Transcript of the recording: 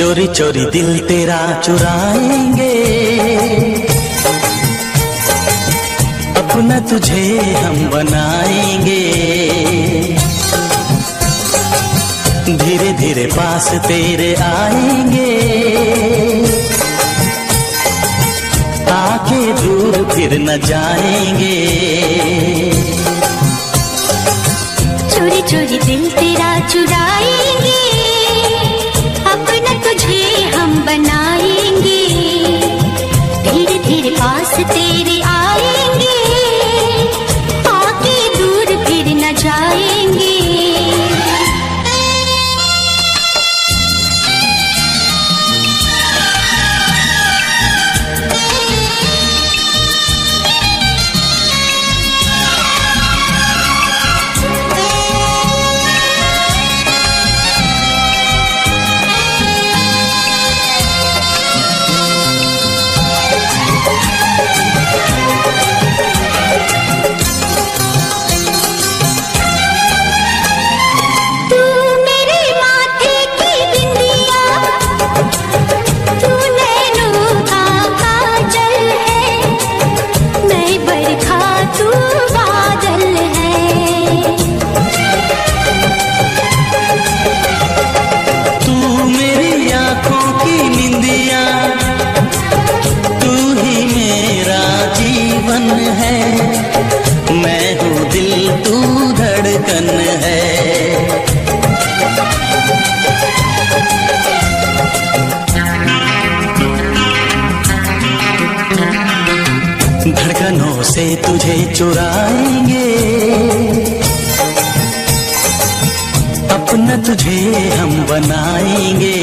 चोरी चोरी दिल तेरा चुराएंगे, अपना तुझे हम बनाएंगे। धीरे धीरे पास तेरे आएंगे, आके दूर फिर न जाएंगे। चोरी चोरी दिल तेरा चुराएंगे, अपना तुझे हम बनाएंगे। धीरे धीरे पास तेरे आएंगे, आके दूर फिर न जाएंगे। मैं हूँ दिल तू धड़कन है। धड़कनों से तुझे चुराएंगे, अपना तुझे हम बनाएंगे।